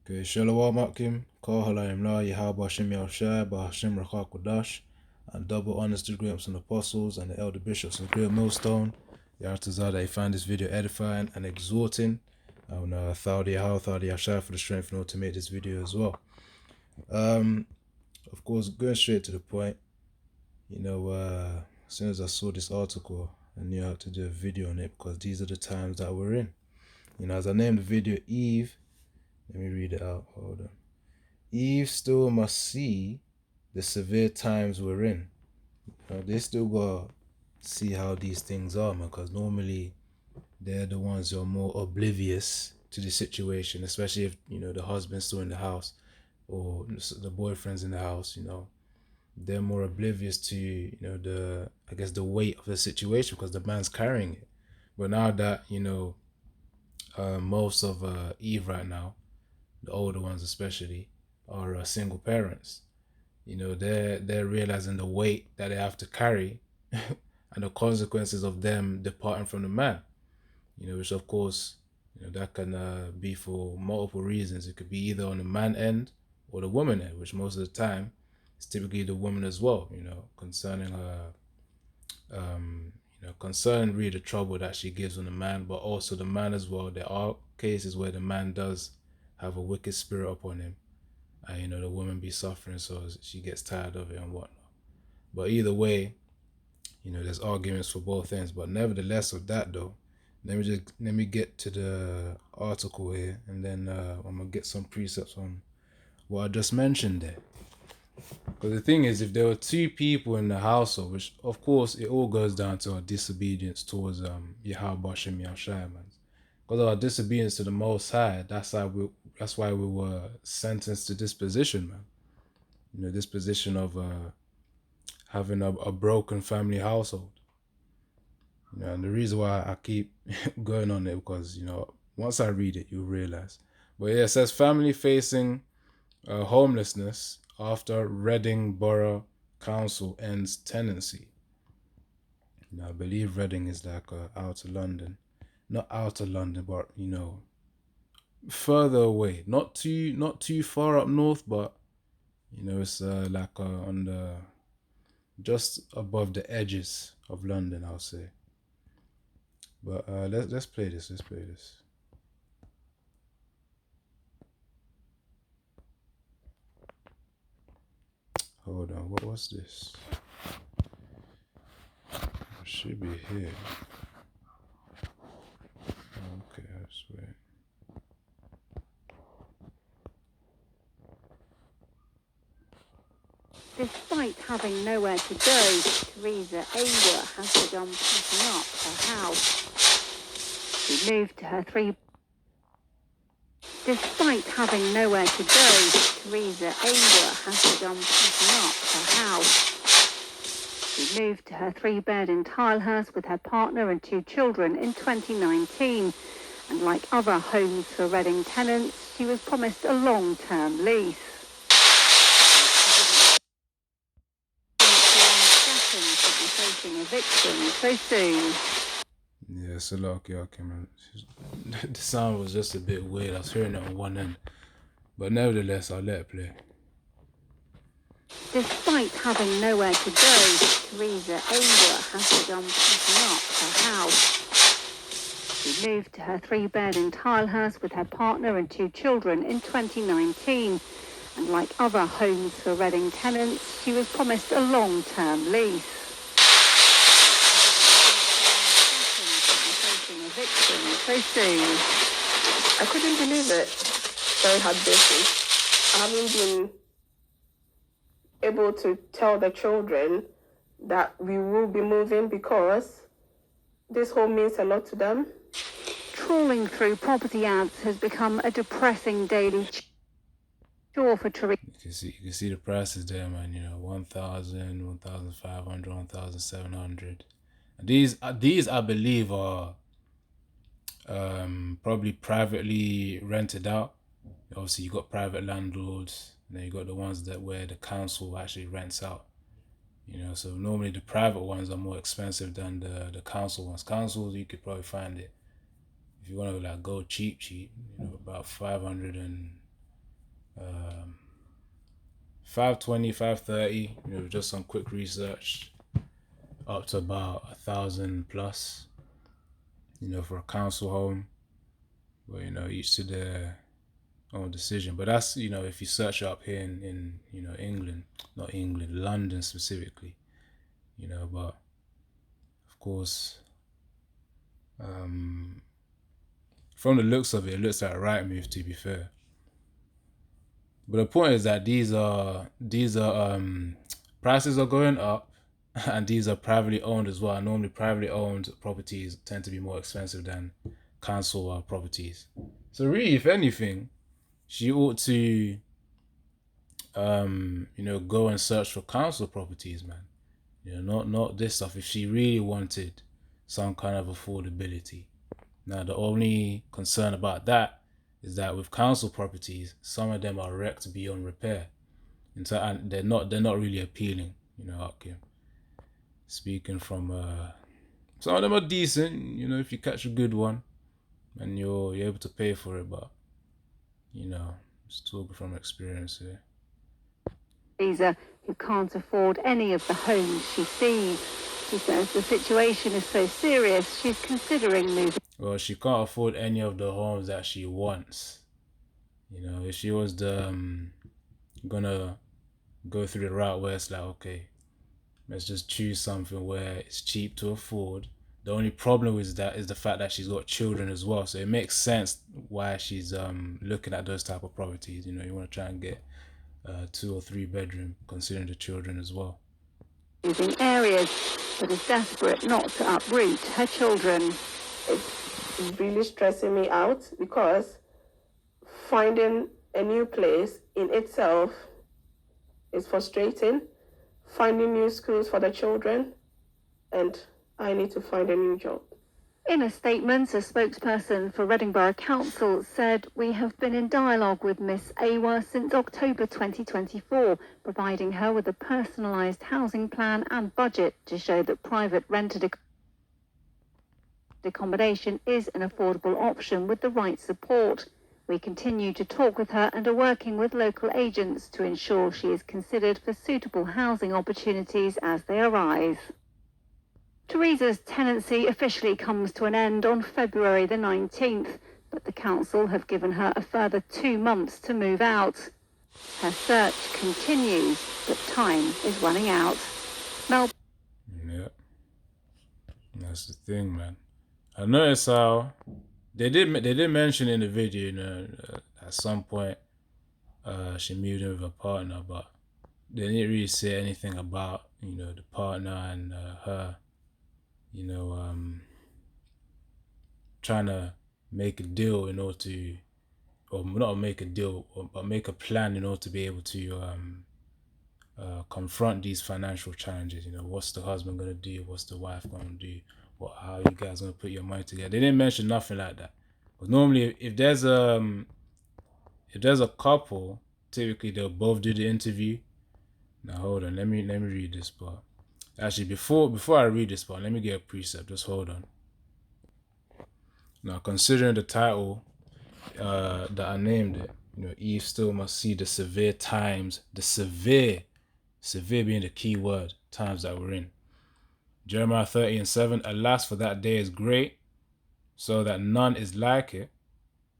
Okay, Shalom Akim, Kol Halayim La, Yahweh Hashem Yahushai, Bahashem Rachak Kodash, and double honors to the great and apostles and the elder bishops of the Great Millstone. Yaratazah that you find this video edifying and exhorting. I want to thank the Yahshai for the strength in order to make this video as well. Of course, going straight to the point, as soon as I saw this article, I knew I had to do a video on it because these are the times that we're in. As I named the video Eve, let me read it out. Hold on. Eve still must see the severe times we're in. They still gotta see how these things are, man, because normally they're the ones who are more oblivious to the situation, especially if, the husband's still in the house or the boyfriend's in the house, they're more oblivious to, the weight of the situation because the man's carrying it. But now that, most of Eve right now, the older ones especially, are single parents. They're realizing the weight that they have to carry and the consequences of them departing from the man. Which of course, that can be for multiple reasons. It could be either on the man end or the woman end, which most of the time is typically the woman as well. Concerning concerning really the trouble that she gives on the man, but also the man as well. There are cases where the man does have a wicked spirit upon him, and the woman be suffering, so she gets tired of it and whatnot. But either way, there's arguments for both ends. But nevertheless, with that though, let me get to the article here, and then I'm gonna get some precepts on what I just mentioned there. Because the thing is, if there were two people in the household, which of course it all goes down to our disobedience towards Yahweh Hashem Yahushai, man. Because of our disobedience to the Most High, that's why we were sentenced to this position, man. This position of having a broken family household. And the reason why I keep going on it, because once I read it, you'll realize. But yeah, it says family facing homelessness after Reading Borough Council ends tenancy. I believe Reading is like outer London, not outer London, but further away, not too far up north, but it's like on the just above the edges of London, I'll say. But let's play this. Hold on, what's this? It should be here. Okay, I swear. Despite having nowhere to go, Theresa Awer has begun packing up her house. She moved to her Despite having nowhere to go, Theresa Awer has begun packing up her house. She moved to her 3-bed in Tilehurst with her partner and 2 children in 2019. And like other homes for Reading tenants, she was promised a long-term lease. Facing eviction so soon. Yeah, it's a lot, man. The sound was just a bit weird. I was hearing it on one end. But nevertheless, I'll let it play. Despite having nowhere to go, Theresa Awer has begun packing up her house. She moved to her 3-bed in Tilehurst with her partner and 2 children in 2019. And like other homes for Reading tenants, she was promised a long-term lease. So soon. I couldn't believe it. Very heartbreaking. I haven't been able to tell the children that we will be moving because this home means a lot to them. Trawling through property ads has become a depressing daily chore for Theresa. You can see the prices there, man. 1,000, 1,500, 1,700. These I believe are probably privately rented out. Obviously, you got private landlords, and then you got the ones where the council actually rents out. So normally the private ones are more expensive than the council ones. Councils, you could probably find it if you want to like go cheap, about 500 and 520, 530, just some quick research, up to about 1,000 plus, for a council home. But, each to their own decision. But that's, if you search up here in England, not England, London specifically, but of course, from the looks of it, it looks like a right move, to be fair. But the point is that these are prices are going up, and these are privately owned as well. Normally, privately owned properties tend to be more expensive than council properties. So really, if anything, she ought to, go and search for council properties, man. Not this stuff. If she really wanted some kind of affordability. Now, the only concern about that is that with council properties, some of them are wrecked beyond repair, and they're not really appealing. Okay. Speaking from, some of them are decent. If you catch a good one, and you're able to pay for it, but just talking from experience here. Teresa, who can't afford any of the homes she sees. She says the situation is so serious she's considering moving. Well, she can't afford any of the homes that she wants. If she was gonna go through the route where it's like, okay, let's just choose something where it's cheap to afford. The only problem is the fact that she's got children as well. So it makes sense why she's looking at those type of properties. You want to try and get 2 or 3 bedroom, considering the children as well. Moving areas, but is desperate not to uproot her children. It's really stressing me out because finding a new place in itself is frustrating. Finding new schools for the children, and I need to find a new job. In a statement, a spokesperson for Reading Borough Council said, "We have been in dialogue with Miss Awa since October 2024, providing her with a personalised housing plan and budget to show that private rented accommodation is an affordable option with the right support. We continue to talk with her and are working with local agents to ensure she is considered for suitable housing opportunities as they arise." Teresa's tenancy officially comes to an end on February the 19th, but the council have given her a further 2 months to move out. Her search continues, but time is running out. Yeah, that's the thing, man. I noticed how they did mention in the video, at some point, she moved in with her partner, but they didn't really say anything about the partner and her. Trying to make a deal in order to, or not make a deal, but make a plan in order to be able to confront these financial challenges. What's the husband gonna do? What's the wife gonna do? How you guys gonna put your money together? They didn't mention nothing like that. But normally, if there's a couple, typically they'll both do the interview. Now hold on, let me read this part. Actually, before I read this part, let me get a precept. Just hold on. Now, considering the title that I named it, Eve still must see the severe times, the severe being the key word, times that we're in. Jeremiah 30:7, alas, for that day is great, so that none is like it.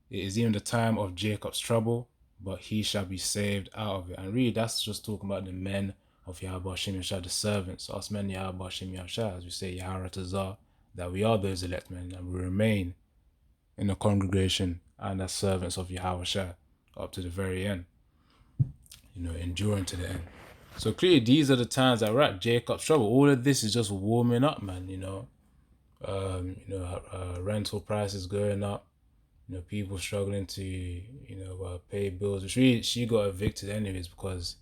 It is even the time of Jacob's trouble, but he shall be saved out of it. And really, that's just talking about the men of Yahweh Hashem Yahshua, the servants, us men Yahweh Hashem Yahshua, as we say, Yahweh Tazar, that we are those elect men, and we remain in the congregation and as servants of Yahweh Shah up to the very end, enduring to the end. So clearly, these are the times that we're at Jacob's trouble. All of this is just warming up, man. Rental prices going up. People struggling to pay bills. Which really, she got evicted anyways because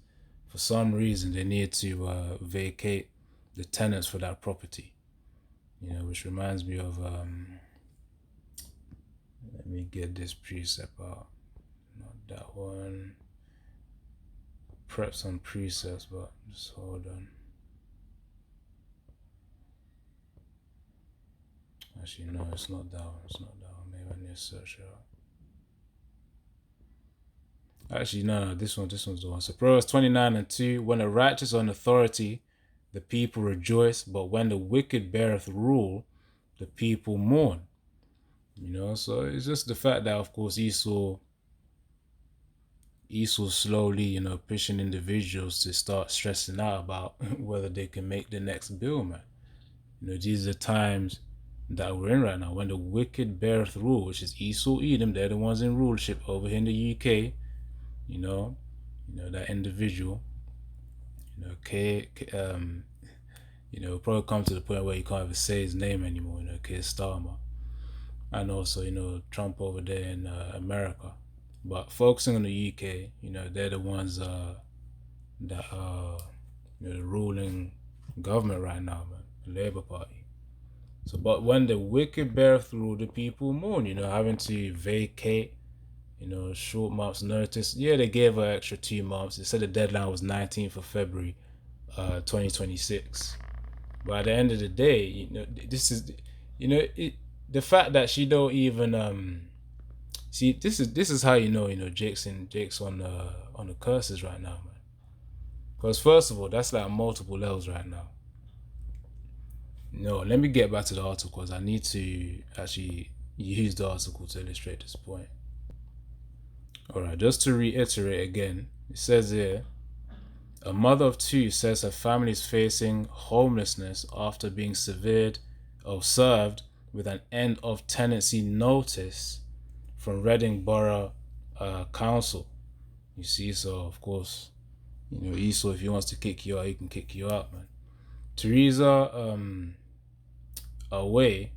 for some reason they need to vacate the tenants for that property. Which reminds me of let me get this precept out. Not that one. Prep some precepts, but just hold on. Actually, no, it's not that one. Maybe I need to search it out. Actually, no, this one's the one. So Proverbs 29:2, when the righteous are in authority, the people rejoice, but when the wicked beareth rule, the people mourn. So it's just the fact that, of course, Esau slowly, pushing individuals to start stressing out about whether they can make the next bill, man. These are the times that we're in right now, when the wicked beareth rule, which is Esau, Edom. They're the ones in rulership over here in the UK. That individual. Probably come to the point where you can't even say his name anymore. Keir Starmer, and also Trump over there in America. But focusing on the UK, they're the ones that are the ruling government right now, man, the Labour Party. So, but when the wicked beareth rule, the people mourn. Having to vacate, short months notice. Yeah, they gave her extra 2 months. They said the deadline was 19th of February, 2026. But at the end of the day, this is, the fact that she don't even see, this is how Jake's on the curses right now, man. Because first of all, that's like multiple levels right now. Let me get back to the article, because I need to actually use the article to illustrate this point. Alright, just to reiterate again, it says here, a mother of 2 says her family is facing homelessness after being served with an end of tenancy notice from Reading Borough Council. You see, so of course, Esau, if he wants to kick you out, he can kick you out, man. Theresa Away,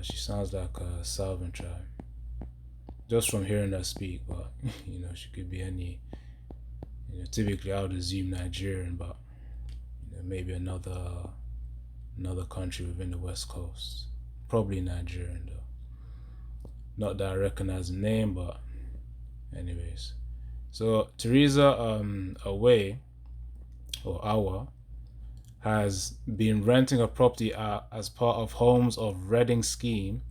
she sounds like a Southern tribe, just from hearing her speak, but she could be any, typically I would assume Nigerian, but maybe another country within the West Coast, probably Nigerian though. Not that I recognize the name, but anyways. So Theresa Away, or Awa, has been renting a property as part of Homes of Reading scheme,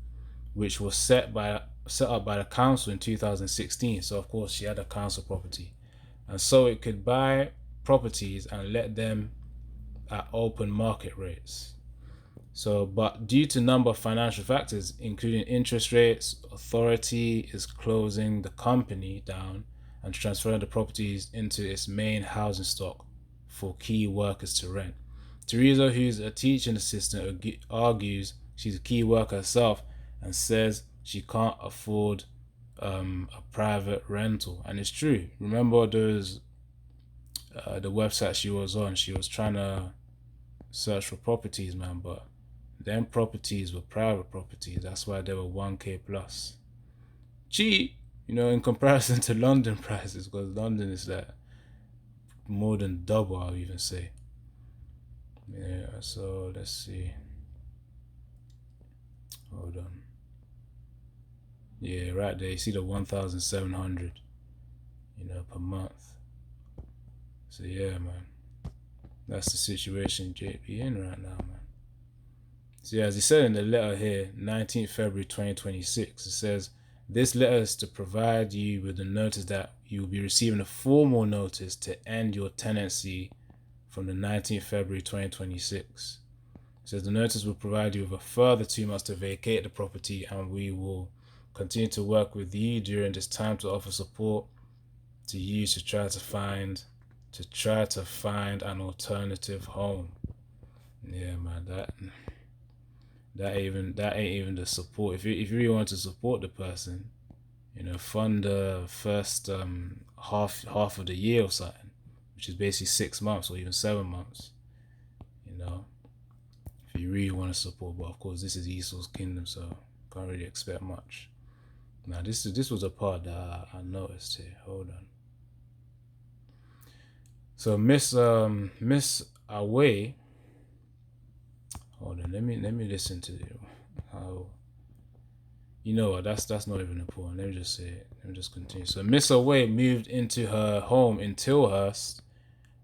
which was set up by the council in 2016. So of course she had a council property, and so it could buy properties and let them at open market rates. So, but due to number of financial factors, including interest rates, authority is closing the company down and transferring the properties into its main housing stock for key workers to rent. Theresa, who's a teaching assistant, argues she's a key worker herself and says she can't afford a private rental. And it's true. Remember those the website she was on? She was trying to search for properties, man, but them properties were private properties. That's why they were 1K plus. Cheap, in comparison to London prices, because London is like more than double, I'll even say. Yeah, so let's see. Hold on. Yeah, right there. You see the 1,700, per month. So yeah, man. That's the situation JP in right now, man. So yeah, as he said in the letter here, 19th February 2026, it says, this letter is to provide you with the notice that you will be receiving a formal notice to end your tenancy from the 19th February 2026. It says the notice will provide you with a further 2 months to vacate the property, and we will continue to work with you during this time to offer support to you to try to find an alternative home. Yeah, man, that ain't even the support. If you really want to support the person, fund the first half of the year or something, which is basically 6 months or even 7 months. If you really want to support, but of course this is Esau's kingdom, so can't really expect much. Now this was a part that I noticed here. Hold on. So Miss Away. Hold on, let me listen to how. You know what? That's not even important. Let me just say it. Let me just continue. So Miss Away moved into her home in Tilhurst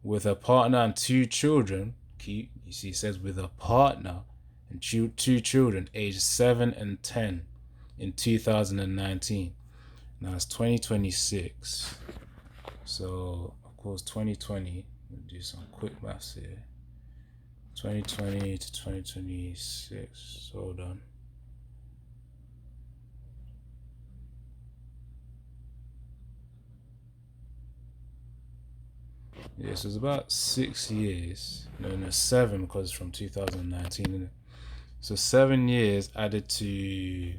with her partner and 2 children. You see, it says with a partner and 2 children, aged 7 and 10, in 2019. Now it's 2026. So of course 2020, we'll do some quick maths here. 2020 to 2026. Hold on. Yeah, so it's about 6 years. No, 7 because it's from 2019, isn't it? So 7 years added to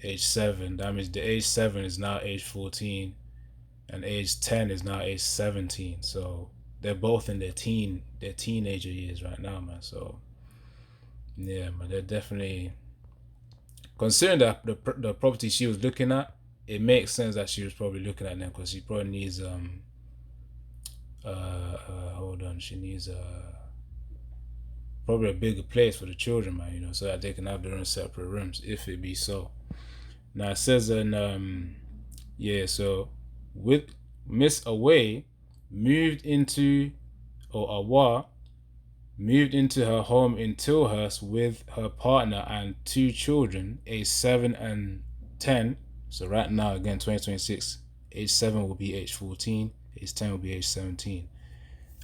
age 7. That means the age 7 is now age 14, and age 10 is now age 17. So they're both in their teenager years right now, man. So yeah, man, they're definitely, considering that the property she was looking at, it makes sense that she was probably looking at them because she probably needs hold on, she needs probably a bigger place for the children, man, you know, so that they can have their own separate rooms if it be so. Now it says in yeah, so with Miss Away moved into, or Awa moved into her home in Tilhurst with her partner and 2 children, age 7 and 10. So right now, again, 2026, age 7 will be age 14, age 10 will be age 17,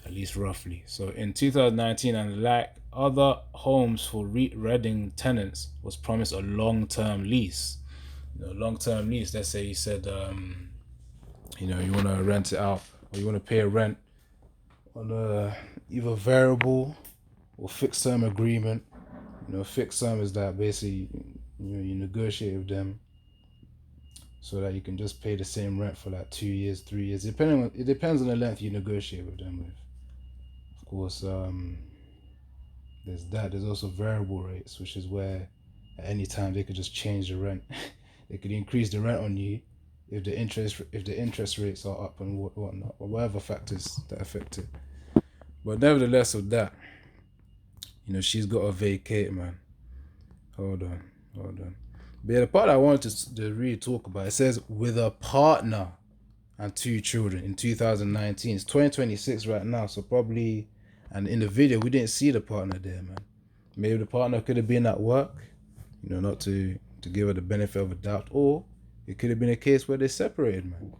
at least roughly. So in 2019, and like other homes for Reading tenants, was promised a long-term lease. You know, long-term lease. Let's say you said, you know, you want to rent it out, or you want to pay a rent on a either variable or fixed term agreement. You know, fixed term is that basically, you know, you negotiate with them so that you can just pay the same rent for like 2 years, 3 years, it depends on the length you negotiate with them with. Of course, there's that. There's also variable rates, which is where at any time they could just change the rent. They could increase the rent on you if the interest rates are up and whatnot, or whatever factors that affect it. But nevertheless, with that, you know, she's got to vacate, man. Hold on. But yeah, the part I wanted to really talk about, it says with a partner and 2 children in 2019. It's 2026 right now, so probably, and in the video we didn't see the partner there, man. Maybe the partner could have been at work, you know, not to give her the benefit of a doubt, or it could have been a case where they separated, man.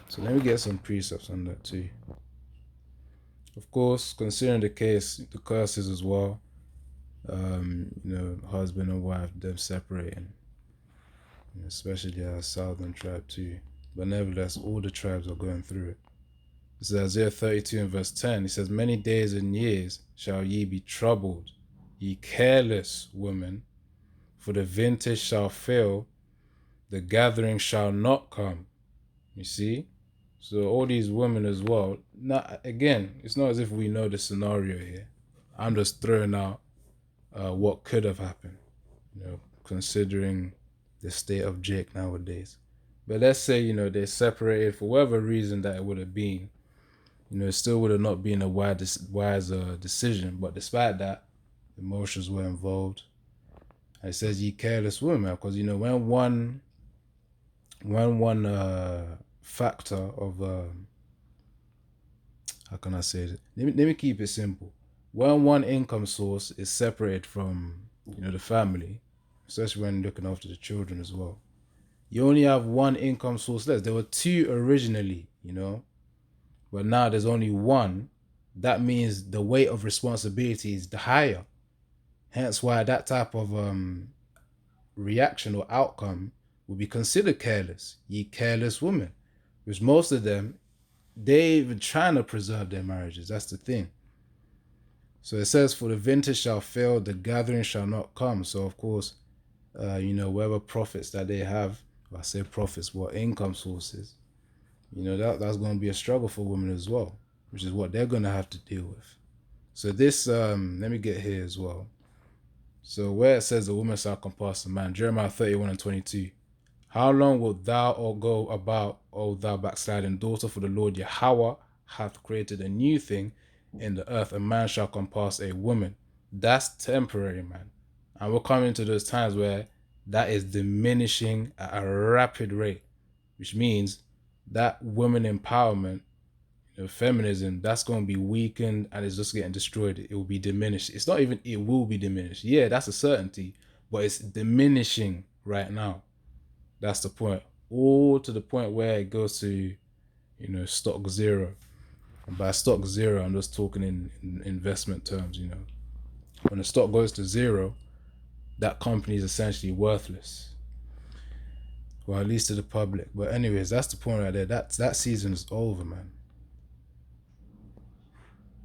So let me get some precepts on that too. Of course, considering the case, the curses as well, you know, husband and wife, them separating, especially our southern tribe too. But nevertheless, all the tribes are going through it. This is Isaiah 32 and verse 10. It says, many days and years shall ye be troubled, ye careless women, for the vintage shall fail, the gathering shall not come. You see? So all these women as well. Now, again, it's not as if we know the scenario here. I'm just throwing out what could have happened, you know, considering the state of Jake nowadays. But let's say, you know, they separated for whatever reason that it would have been. You know, it still would have not been a wise decision. But despite that, emotions were involved. And it says, ye careless women, because, you know, when one factor of how can I say it? Let me keep it simple. When one income source is separated from, you know, the family, especially when looking after the children as well, you only have one income source less. There were 2 originally, you know, but now there's only one. That means the weight of responsibility is the higher. Hence why that type of reaction or outcome would be considered careless. Ye careless women, which most of them, they even trying to preserve their marriages. That's the thing. So it says, for the vintage shall fail, the gathering shall not come. So of course, you know, whatever profits that they have, I say profits, what income sources, you know, that's going to be a struggle for women as well, which is what they're going to have to deal with. So this, let me get here as well. So where it says the woman shall compass the man, Jeremiah 31 and 22. How long wilt thou all go about, O thou backsliding daughter? For the Lord Yahweh hath created a new thing in the earth. A man shall compass a woman. That's temporary, man. And we're coming to those times where that is diminishing at a rapid rate, which means that women empowerment, you know, feminism, that's going to be weakened and it's just getting destroyed. It will be diminished. It's not even, it will be diminished. Yeah, that's a certainty, but it's diminishing right now. That's the point. All to the point where it goes to, you you know, stock zero. And by stock zero, I'm just talking in investment terms, you know. When the stock goes to zero, that company is essentially worthless. Well, at least to the public. But anyways, that's the point right there. That season is over, man.